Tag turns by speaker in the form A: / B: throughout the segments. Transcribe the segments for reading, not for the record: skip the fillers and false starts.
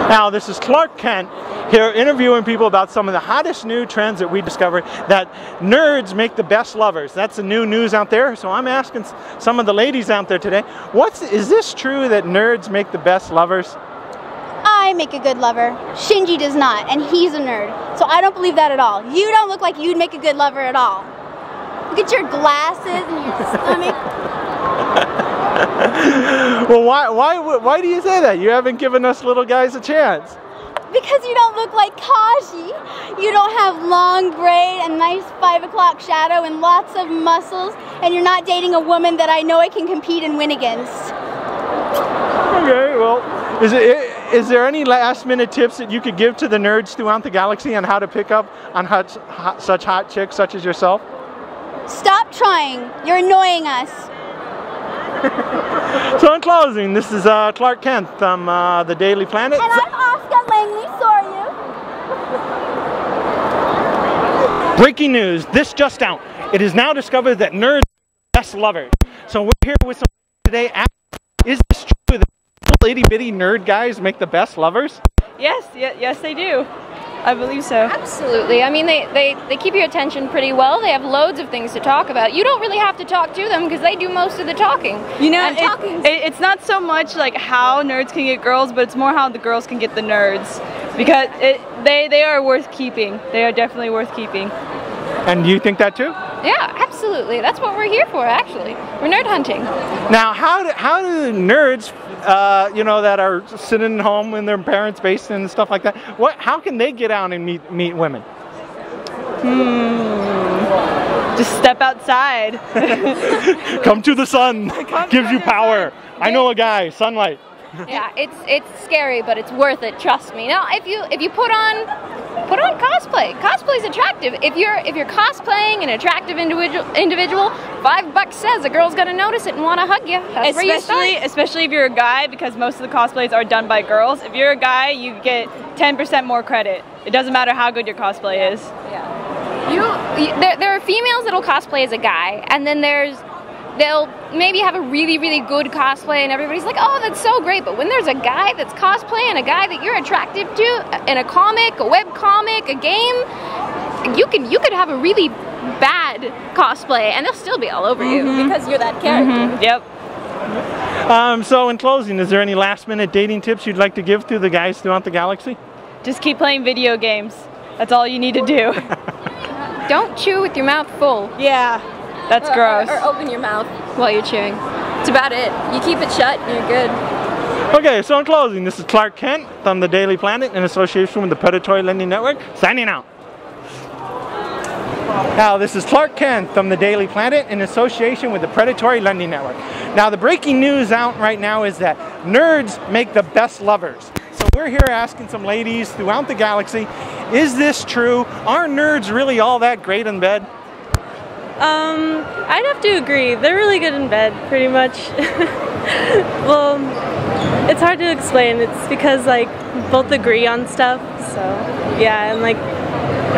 A: Now, this is Clark Kent here interviewing people about some of the hottest new trends that we discovered, that nerds make the best lovers. That's the new news out there. So I'm asking some of the ladies out there today, is this true that nerds make the best lovers?
B: I make a good lover. Shinji does not, and he's a nerd. So I don't believe that at all. You don't look like you'd make a good lover at all. Look at your glasses and your stomach.
A: Well, why do you say that? You haven't given us little guys a chance.
B: Because you don't look like Kaji. You don't have long braid and nice 5 o'clock shadow and lots of muscles, and you're not dating a woman that I know I can compete and win against.
A: Okay, well, is there any last-minute tips that you could give to the nerds throughout the galaxy on how to pick up on such hot chicks such as yourself?
B: Stop trying. You're annoying us.
A: So in closing, this is Clark Kent from the Daily Planet.
B: And I'm Oscar Langley,
A: Breaking news, this just out. It is now discovered that nerds are the best lovers. So we're here with some today. Is this true that little itty bitty nerd guys make the best lovers?
C: Yes they do. I believe so.
D: Absolutely. I mean, they keep your attention pretty well. They have loads of things to talk about. You don't really have to talk to them because they do most of the talking.
C: You know, it's not so much like how nerds can get girls, but it's more how the girls can get the nerds. Because they are worth keeping. They are definitely worth keeping.
A: And you think that too?
D: Yeah, absolutely. That's what we're here for, actually. We're nerd hunting.
A: Now, how do nerds, you know, that are sitting home in their parents' basement and stuff like that, how can they get out and meet women?
C: Just step outside.
A: Come to the sun. Gives you power. I know a guy. Sunlight.
D: Yeah, it's scary, but it's worth it. Trust me. Now, if you put on cosplay. Cosplay's attractive. If you're cosplaying an attractive individual, $5 says a girl's gonna notice it and want to hug you. That's where you start.
C: Especially if you're a guy, because most of the cosplays are done by girls. If you're a guy, you get 10% more credit. It doesn't matter how good your cosplay is.
D: Yeah. There are females that'll cosplay as a guy, and then they'll maybe have a really, really good cosplay and everybody's like, oh, that's so great. But when there's a guy that's cosplaying, a guy that you're attracted to in a comic, a web comic, a game, you could have a really bad cosplay and they'll still be all over you because you're that character.
C: Yep.
A: So in closing, is there any last-minute dating tips you'd like to give to the guys throughout the galaxy?
C: Just keep playing video games. That's all you need to do.
D: Don't chew with your mouth full.
C: Yeah. That's gross.
D: Or open your mouth while you're chewing. That's about it. You keep it shut and you're good.
A: Okay, so in closing, this is Clark Kent from the Daily Planet in association with the Predatory Lending Network, signing out. Now, this is Clark Kent from the Daily Planet in association with the Predatory Lending Network. Now, the breaking news out right now is that nerds make the best lovers. So we're here asking some ladies throughout the galaxy, is this true? Are nerds really all that great in bed?
E: I'd have to agree. They're really good in bed, pretty much. Well, it's hard to explain. It's because, like, both agree on stuff, so, yeah, and, like,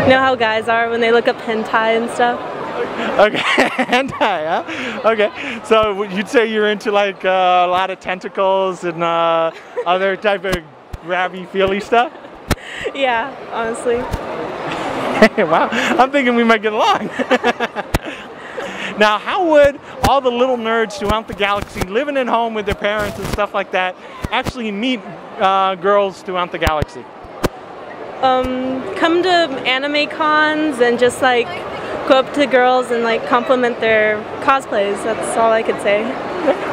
E: you know how guys are when they look up hentai and stuff?
A: Okay, hentai, huh? Okay, so you'd say you're into, like, a lot of tentacles and other type of grabby, feely stuff?
E: Yeah, honestly.
A: Wow, I'm thinking we might get along. Now, how would all the little nerds throughout the galaxy living at home with their parents and stuff like that actually meet girls throughout the galaxy?
E: Come to anime cons and just like go up to girls and like compliment their cosplays. That's all I could say.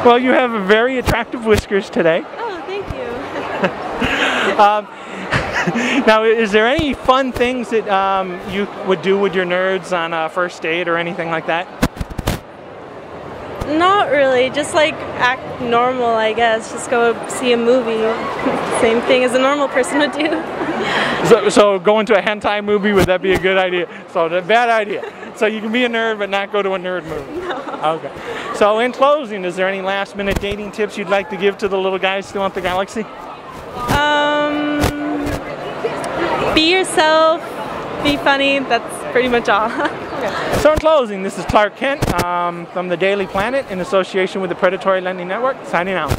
A: Well, you have very attractive whiskers today.
E: Oh, thank you.
A: Now, is there any fun things that you would do with your nerds on a first date or anything like that?
E: Not really, just like act normal, I guess. Just go see a movie. Same thing as a normal person would do.
A: So going to a hentai movie, would that be a good idea? So a bad idea. So you can be a nerd but not go to a nerd movie.
E: No.
A: Okay. So in closing, is there any last minute dating tips you'd like to give to the little guys throughout the galaxy?
E: Be yourself, be funny, that's pretty much all.
A: So in closing, this is Clark Kent from the Daily Planet in association with the Predatory Lending Network, signing out.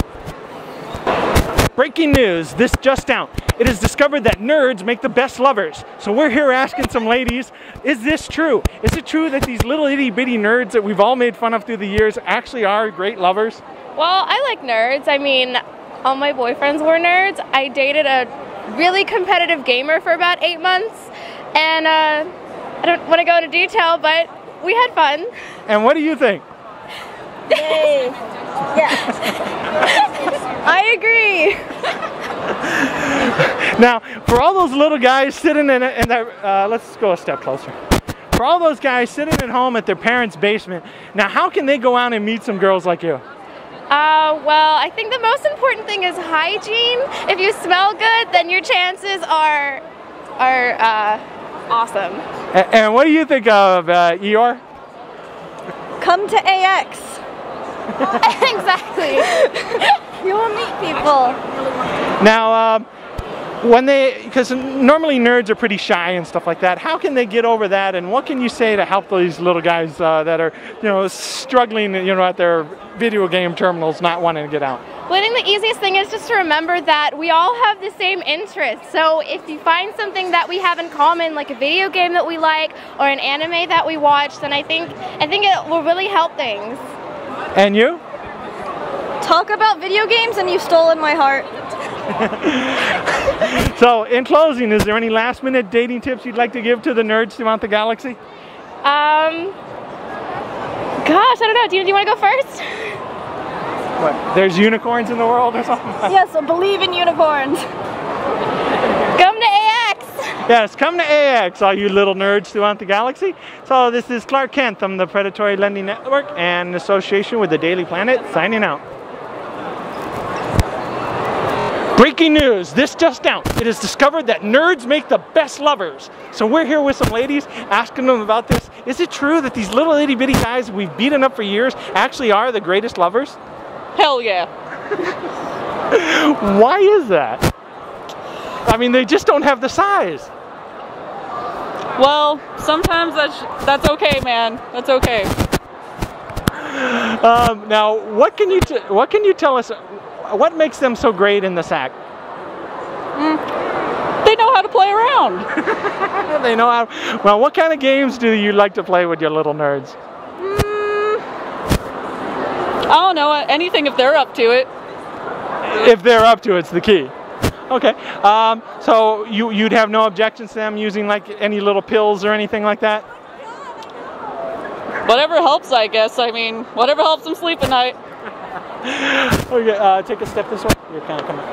A: breaking news, this just out. It is discovered that nerds make the best lovers. So we're here asking some ladies, is this true? Is it true that these little itty bitty nerds that we've all made fun of through the years actually are great lovers?
D: Well, I like nerds. I mean, all my boyfriends were nerds. I dated a really competitive gamer for about 8 months, and I don't want to go into detail, but we had fun.
A: And what do you think?
B: Yay. Yeah.
D: I agree.
A: Now, for all those little guys sitting in that, let's go a step closer. For all those guys sitting at home at their parents' basement, now how can they go out and meet some girls like you?
D: Well, I think the most important thing is hygiene. If you smell good, then your chances are awesome.
A: And what do you think of Eeyore?
B: Come to AX.
D: Exactly.
B: You will meet people.
A: Now, because normally nerds are pretty shy and stuff like that, how can they get over that, and what can you say to help these little guys that are, struggling, at their video game terminals, not wanting to get out?
D: Well, I think the easiest thing is just to remember that we all have the same interests. So if you find something that we have in common, like a video game that we like or an anime that we watch, then I think it will really help things.
A: And you?
B: Talk about video games and you've stolen my heart.
A: So, in closing, is there any last-minute dating tips you'd like to give to the nerds throughout the galaxy?
D: Gosh, I don't know. Do you want to go first?
A: What? There's unicorns in the world or something?
B: Yes, so believe in unicorns.
D: Come to AX!
A: Yes, come to AX, all you little nerds throughout the galaxy. So this is Clark Kent from the Predatory Lending Network and in association with the Daily Planet, signing out. Breaking news, this just out. It is discovered that nerds make the best lovers. So we're here with some ladies asking them about this. Is it true that these little itty bitty guys we've beaten up for years actually are the greatest lovers?
F: Hell yeah.
A: Why is that? I mean, they just don't have the size.
F: Well, sometimes that's okay, man. That's okay.
A: Now, what can you tell us? What makes them so great in the sack?
F: They know how to play around.
A: They know how. Well, what kind of games do you like to play with your little nerds?
F: I don't know, anything if they're up to it.
A: If they're up to it's the key. Okay. So you'd have no objections to them using like any little pills or anything like that?
F: Whatever helps, I guess. I mean, whatever helps them sleep at night.
A: Okay, take a step this way. You're kind of coming.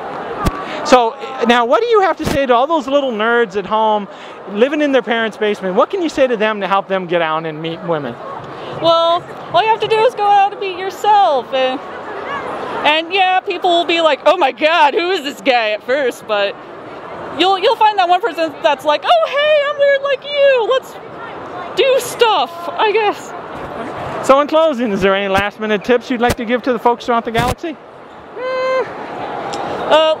A: So now, what do you have to say to all those little nerds at home living in their parents' basement? What can you say to them to help them get out and meet women?
F: Well, all you have to do is go out and be yourself. And yeah, people will be like, oh my god, who is this guy at first? But you'll find that one person that's like, oh hey, I'm weird like you. Let's do stuff, I guess.
A: So in closing, is there any last-minute tips you'd like to give to the folks throughout the galaxy?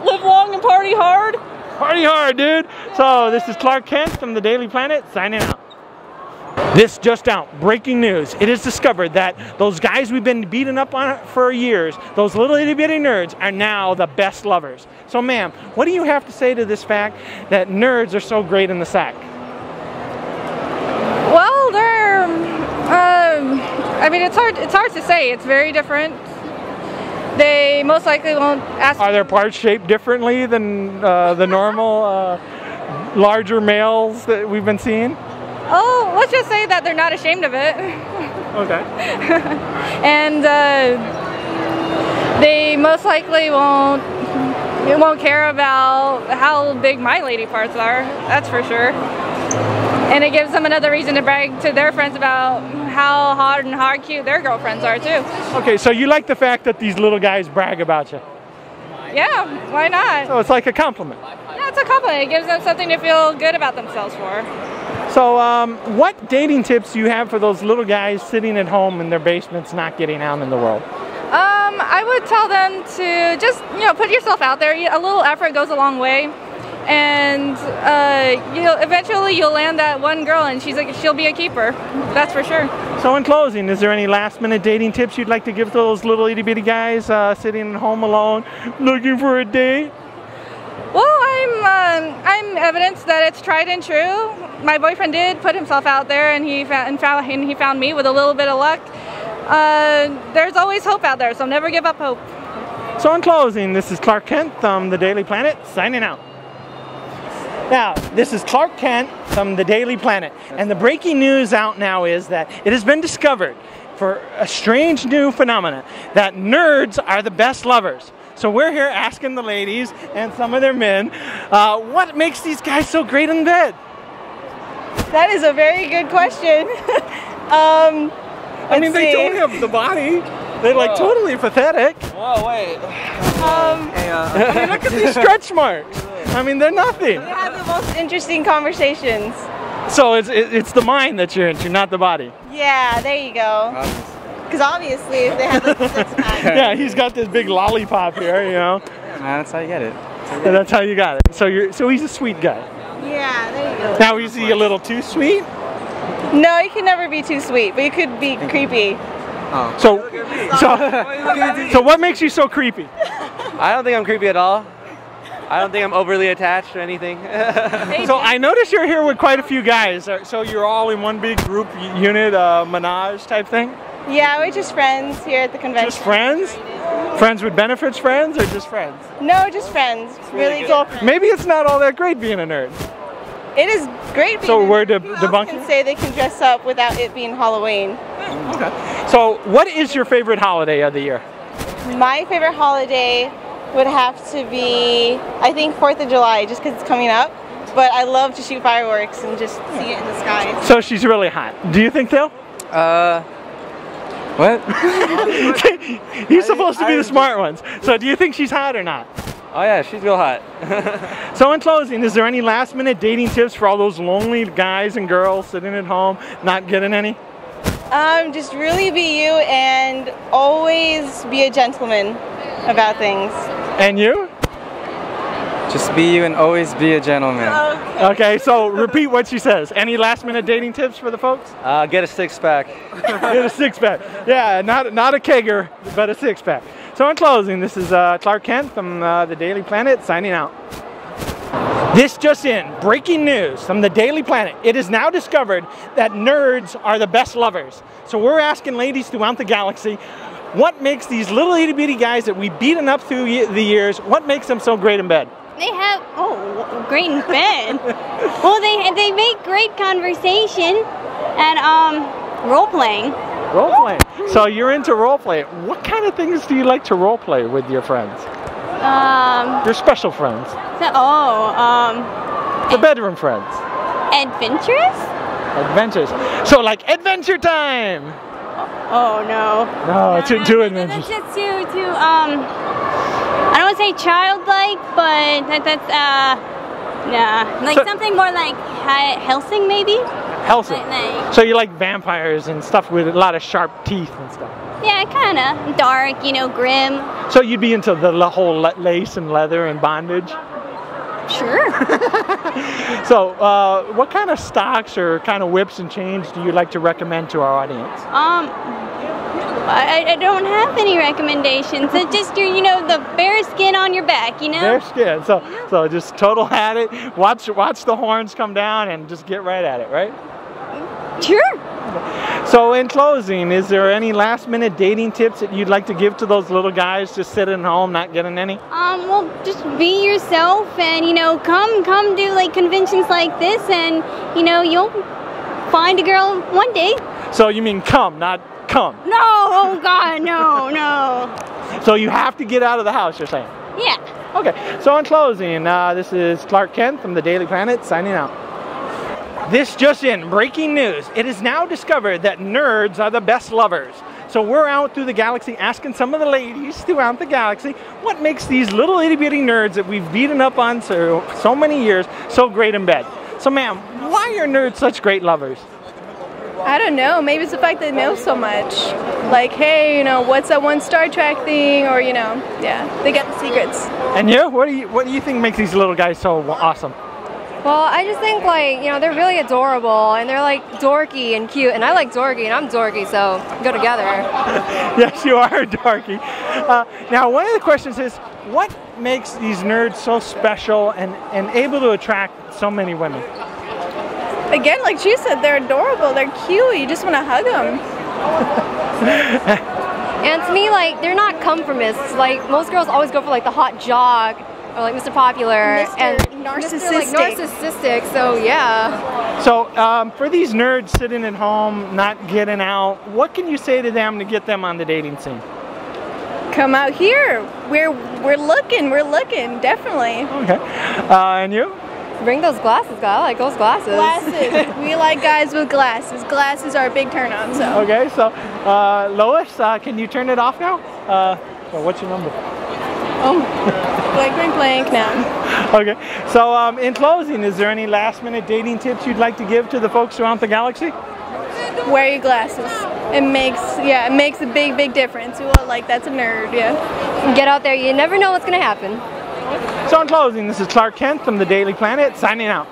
F: Live long and party hard.
A: Party hard, dude. So this is Clark Kent from the Daily Planet, signing out. This just out, breaking news. It is discovered that those guys we've been beating up on for years, those little itty bitty nerds, are now the best lovers. So ma'am, what do you have to say to this fact that nerds are so great in the sack?
G: Well, they're, I mean, it's hard to say. It's very different. They most likely won't ask.
A: Are their parts shaped differently than the normal larger males that we've been seeing?
G: Oh, let's just say that they're not ashamed of it.
A: Okay.
G: And they most likely won't care about how big my lady parts are. That's for sure. And it gives them another reason to brag to their friends about how hot and how cute their girlfriends are too.
A: Okay, so you like the fact that these little guys brag about you?
G: Yeah, why not?
A: So it's like a compliment.
G: Yeah, it's a compliment. It gives them something to feel good about themselves for.
A: So what dating tips do you have for those little guys sitting at home in their basements not getting out in the world?
G: I would tell them to just, put yourself out there. A little effort goes a long way. And eventually you'll land that one girl and she'll be a keeper. That's for sure.
A: So in closing, is there any last minute dating tips you'd like to give to those little itty bitty guys sitting at home alone looking for a date?
G: Well, I'm evidence that it's tried and true. My boyfriend did put himself out there, and he found me with a little bit of luck. There's always hope out there, so never give up hope.
A: So in closing, this is Clark Kent from the Daily Planet signing out. Now, this is Clark Kent from the Daily Planet, and the breaking news out now is that it has been discovered for a strange new phenomenon that nerds are the best lovers. So we're here asking the ladies and some of their men, what makes these guys so great in bed?
H: That is a very good question.
A: I mean, they don't have the body. They're like totally pathetic.
I: Whoa, wait.
A: I mean, look at these stretch marks. I mean, they're nothing.
H: We have the most interesting conversations.
A: So it's the mind that you're into, not the body.
H: Yeah, there you go. Because obviously, if they have like a six-pack.
A: Yeah, he's got this big lollipop here, you know.
I: Yeah, man, that's how you get it.
A: That's how you got it. So he's a sweet guy.
H: Yeah, there you go.
A: Now, is he a little too sweet?
H: No, you can never be too sweet, but you could be creepy.
I: Oh.
A: So what makes you so creepy?
I: I don't think I'm creepy at all. I don't think I'm overly attached or anything.
A: So I notice you're here with quite a few guys. So you're all in one big group unit, menage type thing?
H: Yeah, we're just friends here at the convention.
A: Just friends? Friends with benefits friends or just friends?
H: No, just friends. Really good friends.
A: Maybe it's not all that great being a nerd.
H: It is great being
A: So we're
H: Who else
A: debunking?
H: can say they can dress up without it being Halloween?
A: Okay. So what is your favorite holiday of the year?
H: My favorite holiday would have to be, I think, 4th of July, just because it's coming up. But I love to shoot fireworks and just see it in the sky.
A: So she's really hot. Do you think so?
I: What?
A: He's supposed to be the smart ones. So do you think she's hot or not?
I: Oh yeah, she's real hot.
A: So in closing, is there any last minute dating tips for all those lonely guys and girls sitting at home not getting any?
H: Just really be you and always be a gentleman about things.
A: And you?
I: Just be you and always be a gentleman.
A: Okay, so repeat what she says. Any last minute dating tips for the folks?
I: Get a six-pack.
A: Get a six-pack. Yeah, not a kegger, but a six-pack. So in closing, this is Clark Kent from the Daily Planet signing out. This just in, breaking news from the Daily Planet. It is now discovered that nerds are the best lovers. So we're asking ladies throughout the galaxy, what makes these little itty bitty guys that we've beaten up through the years, what makes them so great in bed?
B: They have, great in bed. Well, they make great conversation and role playing.
A: Role playing. So you're into role play. What kind of things do you like to role play with your friends? Your special friends. The bedroom friends.
B: Adventurous?
A: Adventures. So like Adventure Time.
B: Oh no.
A: No, too adventurous.
B: That's just too I don't want to say childlike, but that's nah. Like something more like Helsing maybe?
A: Helsing.
B: Like,
A: so you like vampires and stuff with a lot of sharp teeth and stuff.
B: yeah, kinda. Dark, grim.
A: So you'd be into the whole lace and leather and bondage?
B: Sure.
A: So what kind of stocks or kind of whips and chains do you like to recommend to our audience?
B: I don't have any recommendations. It's just your, the bear skin on your back,
A: Bear skin. So just total at it. Watch the horns come down and just get right at it, right?
B: Sure.
A: So in closing, is there any last minute dating tips that you'd like to give to those little guys just sitting at home not getting any?
B: Well, just be yourself and, come do like conventions like this and, you'll find a girl one day.
A: So you mean come, not come?
B: No, oh God, no.
A: So you have to get out of the house, you're saying?
B: Yeah.
A: Okay, so in closing, this is Clark Kent from the Daily Planet signing out. This just in, breaking news. It is now discovered that nerds are the best lovers. So we're out through the galaxy asking some of the ladies throughout the galaxy what makes these little itty bitty nerds that we've beaten up on so many years so great in bed. So ma'am, why are nerds such great lovers?
J: I don't know, maybe it's the fact that they know so much. Like, hey, what's that one Star Trek thing? Or, yeah, they get the secrets.
A: And you? What do you think makes these little guys so awesome?
K: Well, I just think like, you know, they're really adorable and they're like dorky and cute, and I like dorky and I'm dorky, so go together.
A: Yes, you are dorky. Now, one of the questions is, what makes these nerds so special and able to attract so many women?
J: Again, like she said, they're adorable, they're cute, you just want to hug them.
K: And to me, like, they're not conformists. Like, most girls always go for like the hot jock or like Mr. Popular and
J: narcissistic.
K: narcissistic, so yeah.
A: So for these nerds sitting at home, not getting out, what can you say to them to get them on the dating scene?
J: Come out here. We're looking, definitely.
A: Okay. And you?
K: Bring those glasses, guys. I like those glasses.
J: Glasses. We like guys with glasses. Glasses are a big turn on, so.
A: Okay, so Lois, can you turn it off now? So what's your number?
J: Oh, blank now.
A: Okay, so in closing, is there any last minute dating tips you'd like to give to the folks around the galaxy?
J: Wear your glasses. It makes a big difference. You look like that's a nerd, yeah.
K: Get out there, you never know what's gonna happen.
A: So in closing, this is Clark Kent from the Daily Planet signing out.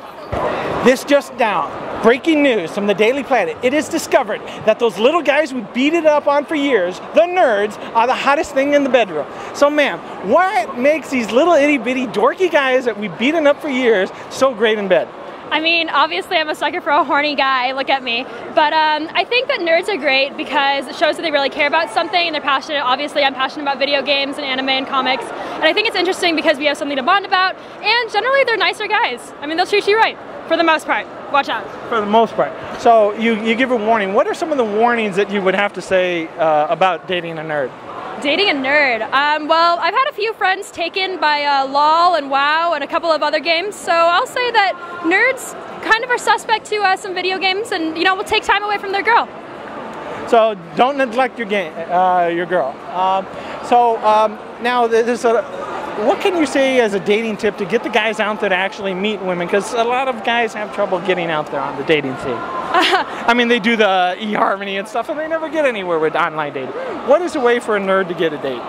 A: This just down. Breaking news from the Daily Planet. It is discovered that those little guys we beat it up on for years, the nerds, are the hottest thing in the bedroom. So ma'am, what makes these little itty bitty dorky guys that we've beaten up for years so great in bed?
L: I mean, obviously I'm a sucker for a horny guy, look at me. But I think that nerds are great because it shows that they really care about something and they're passionate. Obviously I'm passionate about video games and anime and comics. And I think it's interesting because we have something to bond about. And generally they're nicer guys. I mean, they'll treat you right, for the most part. Watch out.
A: For the most part. So you give a warning. What are some of the warnings that you would have to say about dating a nerd?
L: Dating a nerd. Well, I've had a few friends taken by LOL and WoW and a couple of other games, so I'll say that nerds kind of are suspect to some video games and, you know, will take time away from their girl.
A: So don't neglect your girl. Now there's what can you say as a dating tip to get the guys out there to actually meet women? Because a lot of guys have trouble getting out there on the dating scene. I mean, they do the eHarmony and stuff, and they never get anywhere with online dating. What is a way for a nerd to get a date?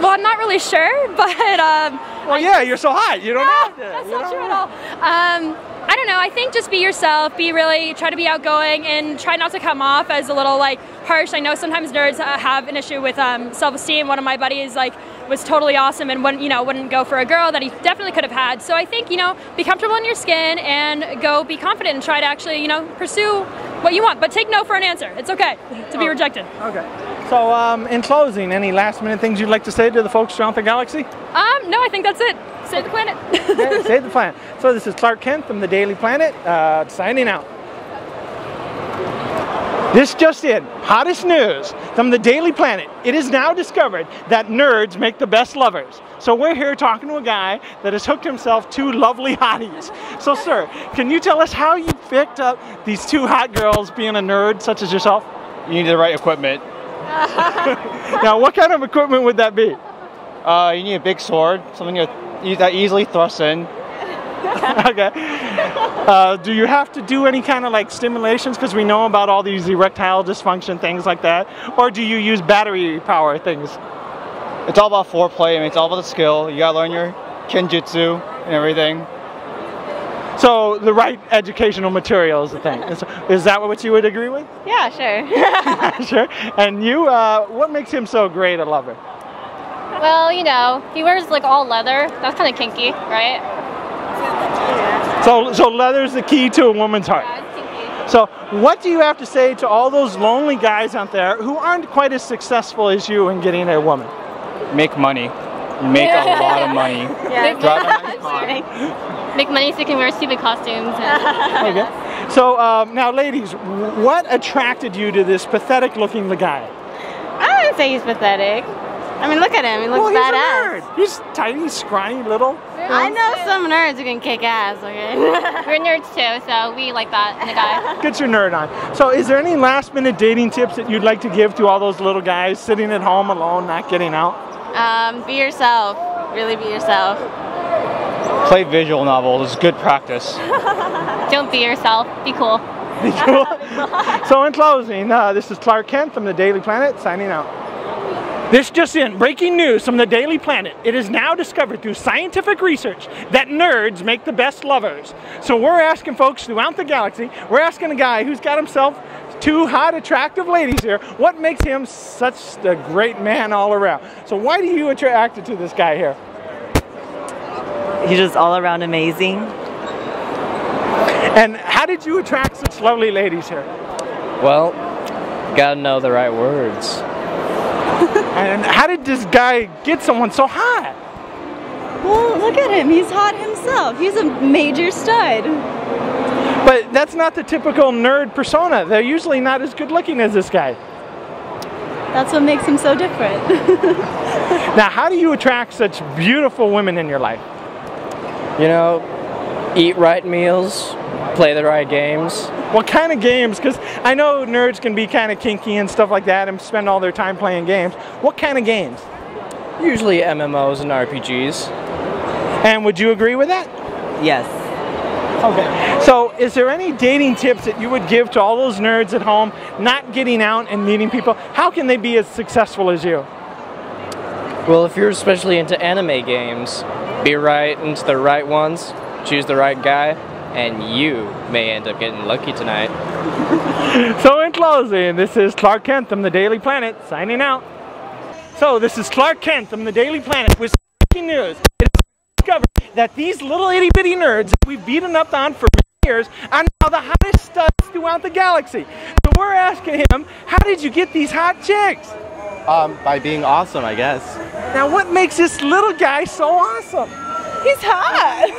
L: Well, I'm not really sure, but
A: well, yeah, you're so hot. You don't have to.
L: That's not true at all. I don't know. I think just be yourself. Try to be outgoing, and try not to come off as a little like harsh. I know sometimes nerds have an issue with self-esteem. One of my buddies was totally awesome and wouldn't go for a girl that he definitely could have had. So I think, be comfortable in your skin and go be confident and try to actually, pursue what you want. But take no for an answer. It's okay to be rejected.
A: Okay. So in closing, any last minute things you'd like to say to the folks around the galaxy?
L: No, I think that's it. Save the planet.
A: Yeah, save the planet. So this is Clark Kent from the Daily Planet signing out. This just in, hottest news from the Daily Planet. It is now discovered that nerds make the best lovers. So we're here talking to a guy that has hooked himself two lovely hotties. So sir, can you tell us how you picked up these two hot girls being a nerd such as yourself?
M: You need the right equipment.
A: Now what kind of equipment would that be?
M: You need a big sword, something that easily thrusts in.
A: Okay. Do you have to do any kind of like stimulations because we know about all these erectile dysfunction things like that, or do you use battery power things?
M: It's all about foreplay. I mean, it's all about the skill. You gotta learn your kenjutsu and everything.
A: So the right educational material is the thing. Is that what you would agree with?
N: Yeah, sure.
A: Sure. And you, what makes him so great a lover?
N: Well, he wears like all leather. That's kind of kinky, right?
A: So leather's the key to a woman's heart.
N: Yeah, it's kinky.
A: So what do you have to say to all those lonely guys out there who aren't quite as successful as you in getting a woman?
M: Make money. Make a lot of money.
N: Yeah.
M: Drive a nice car.
N: Make money so you can wear stupid costumes.
A: Okay. So now ladies, what attracted you to this pathetic looking guy?
O: I wouldn't say he's pathetic. I mean, look at him. He looks badass.
A: He's a nerd. He's tiny, scrawny, little.
O: I know some nerds who can kick ass, okay?
N: We're nerds too, so we like that in a guy.
A: Get your nerd on. So is there any last minute dating tips that you'd like to give to all those little guys sitting at home alone, not getting out?
O: Be yourself. Really be yourself.
M: Play visual novels. It's good practice.
N: Don't be yourself. Be cool.
A: Be cool. So in closing, this is Clark Kent from the Daily Planet signing out. This just in, breaking news from the Daily Planet. It is now discovered through scientific research that nerds make the best lovers. So we're asking folks throughout the galaxy, we're asking a guy who's got himself 2 hot, attractive ladies here, what makes him such a great man all around? So why do you attracted to this guy here?
P: He's just all around amazing.
A: And how did you attract such lovely ladies here?
Q: Well, gotta know the right words.
A: And how did this guy get someone so hot?
R: Well, look at him. He's hot himself. He's a major stud.
A: But that's not the typical nerd persona. They're usually not as good looking as this guy.
R: That's what makes him so different.
A: Now, how do you attract such beautiful women in your life?
Q: You know, eat right meals, play the right games.
A: What kind of games? Because I know nerds can be kind of kinky and stuff like that and spend all their time playing games. What kind of games?
Q: Usually MMOs and RPGs.
A: And would you agree with that?
P: Yes.
A: Okay. So is there any dating tips that you would give to all those nerds at home not getting out and meeting people? How can they be as successful as you?
Q: Well, if you're especially into anime games, be right into the right ones, choose the right guy, and you may end up getting lucky tonight.
A: So in closing, this is Clark Kent from the Daily Planet signing out. So this is Clark Kent from the Daily Planet with breaking news. It is discovered that these little itty bitty nerds that we've beaten up on for years are now the hottest studs throughout the galaxy. So we're asking him, how did you get these hot chicks?
S: By being awesome, I guess.
A: Now what makes this little guy so awesome?
R: He's hot.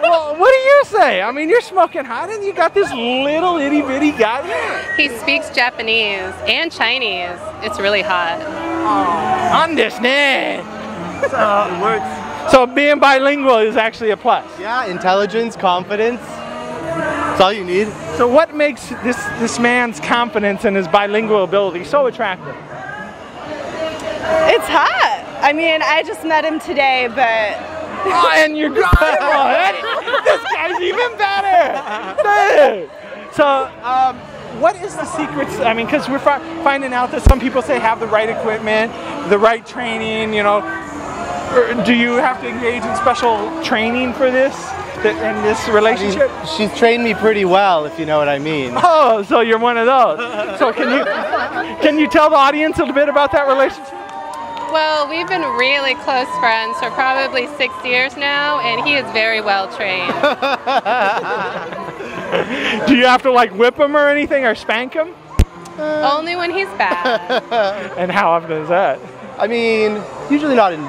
A: Well, what do you say? I mean, you're smoking hot and you got this little itty bitty guy here.
T: He speaks Japanese and Chinese. It's really hot.
A: Oh, understand. So being bilingual is actually a plus.
S: Yeah, intelligence, confidence. That's all you need.
A: So what makes this man's confidence and his bilingual ability so attractive?
R: It's hot. I mean, I just met him today, but...
A: Oh, and you're good. This guy's even better. So, what is the secrets? I mean, because we're finding out that some people say have the right equipment, the right training, you know. Do you have to engage in special training for this, in this relationship?
S: I mean, she's trained me pretty well, if you know what I mean.
A: Oh, so you're one of those. So can you tell the audience a little bit about that relationship?
T: Well, we've been really close friends for probably 6 years now, and he is very well trained.
A: Do you have to like whip him or anything or spank him?
T: Only when he's bad.
A: And how often is that?
S: I mean, usually not in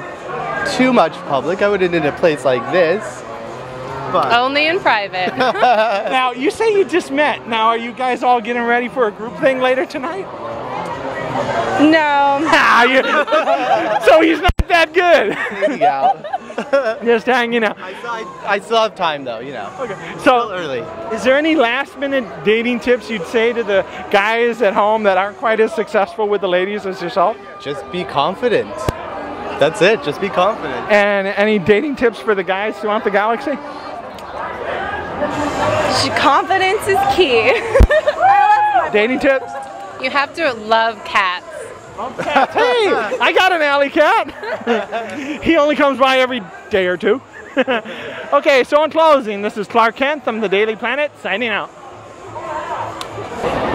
S: too much public. I wouldn't in a place like this. But
T: only in private.
A: Now, you say you just met. Now, are you guys all getting ready for a group thing later tonight?
R: No.
A: So he's not that good.
S: Hanging out.
A: Just hanging out.
S: I still have time though, you know.
A: Okay. So
S: still early.
A: Is there any last minute dating tips you'd say to the guys at home that aren't quite as successful with the ladies as yourself?
S: Just be confident. That's it. Just be confident.
A: And any dating tips for the guys throughout the galaxy?
R: Confidence is key.
A: Dating tips?
T: You have to love cats.
A: Cats. Hey, I got an alley cat. He only comes by every day or two. Okay, so in closing, this is Clark Kent from the Daily Planet signing out.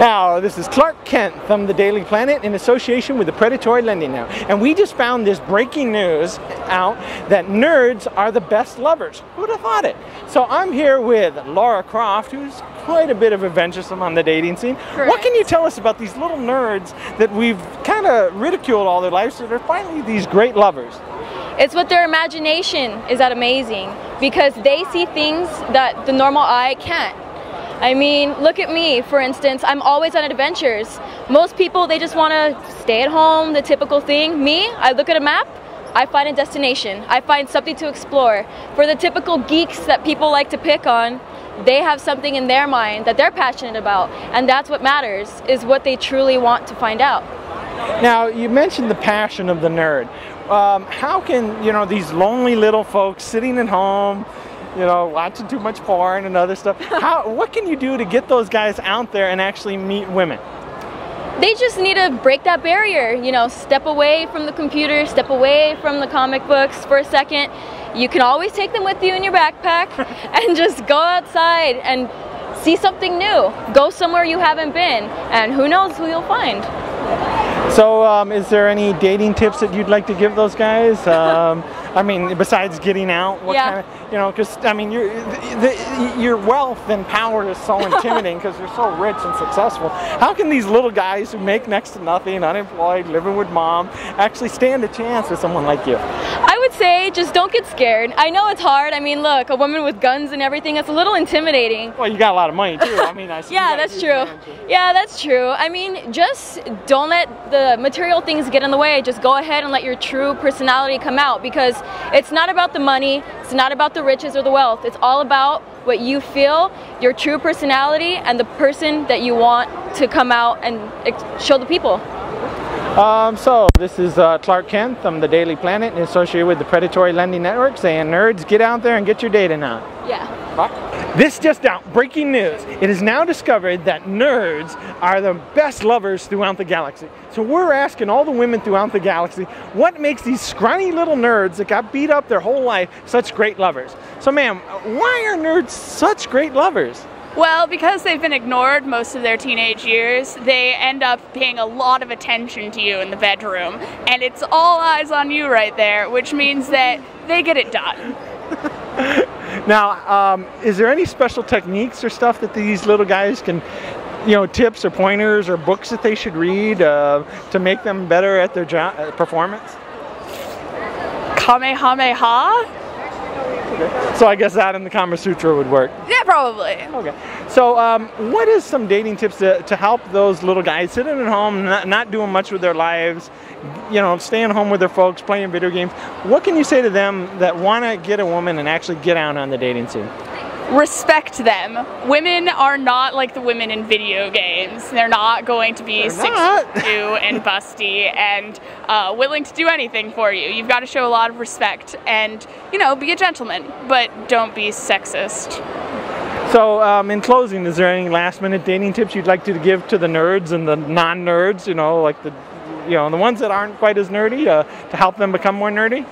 A: Now, this is Clark Kent from the Daily Planet in association with the Predatory Lending Network. And we just found this breaking news out that nerds are the best lovers. Who'd have thought it? So I'm here with Laura Croft, who's quite a bit of adventuresome on the dating scene.
L: Correct.
A: What can you tell us about these little nerds that we've kind of ridiculed all their lives, so they're finally these great lovers?
L: It's what their imagination is that amazing, because they see things that the normal eye can't. I mean, look at me, for instance. I'm always on adventures. Most people, they just want to stay at home, the typical thing. Me, I look at a map, I find a destination. I find something to explore. For the typical geeks that people like to pick on, they have something in their mind that they're passionate about, and that's what matters, is what they truly want to find out.
A: Now, you mentioned the passion of the nerd. How can, these lonely little folks sitting at home, watching too much porn and other stuff, what can you do to get those guys out there and actually meet women?
U: they just need to break that barrier, you know, step away from the computer, step away from the comic books for a second. You can always take them with you in your backpack and just go outside and see something new. Go somewhere you haven't been, and who knows who you'll find.
A: So, is there any dating tips that you'd like to give those guys? I mean, besides getting out, what kind of, you know, because I mean, your wealth and power is so intimidating because you're so rich and successful. How can these little guys who make next to nothing, unemployed, living with mom, actually stand a chance with someone like you?
U: I would say just don't get scared. I know it's hard. I mean, look, a woman with guns and everything, it's a little intimidating.
A: Well, you got a lot of money too. I mean, I see.
U: Yeah, that's true. Yeah, that's true. I mean, just don't let the material things get in the way. Just go ahead and let your true personality come out, because it's not about the money, it's not about the riches or the wealth. It's all about what you feel, your true personality, and the person that you want to come out and show the people.
A: So this is Clark Kent from the Daily Planet, associated with the Predatory Lending Network, saying, nerds, get out there and get your data now.
U: Yeah.
A: This just out, breaking news. It is now discovered that nerds are the best lovers throughout the galaxy. So we're asking all the women throughout the galaxy, what makes these scrawny little nerds that got beat up their whole life such great lovers? So ma'am, why are nerds such great lovers?
V: Well, because they've been ignored most of their teenage years, they end up paying a lot of attention to you in the bedroom, and it's all eyes on you right there, which means that they get it done.
A: Now, is there any special techniques or stuff that these little guys can, you know, tips or pointers or books that they should read to make them better at their performance?
V: Kamehameha?
A: Okay. So I guess that in the Kama Sutra would work.
V: Yeah, probably.
A: Okay. So what is some dating tips to help those little guys sitting at home, not doing much with their lives, you know, staying home with their folks, playing video games? What can you say to them that want to get a woman and actually get out on the dating scene?
V: Respect them. Women are not like the women in video games. They're not going to be 6'2" and busty and willing to do anything for you. You've got to show a lot of respect and, you know, be a gentleman, but don't be sexist.
A: So, in closing, is there any last-minute dating tips you'd like to give to the nerds and the non-nerds? You know, like the ones that aren't quite as nerdy, to help them become more nerdy.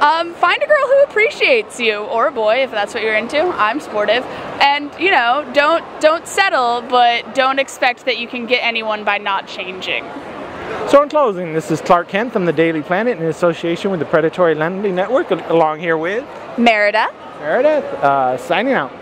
V: Find a girl who appreciates you, or a boy if that's what you're into. I'm sportive, and you know, don't settle, but don't expect that you can get anyone by not changing.
A: So, in closing, this is Clark Kent from the Daily Planet in association with the Predatory Lending Network, along here with
V: Merida.
A: Signing out.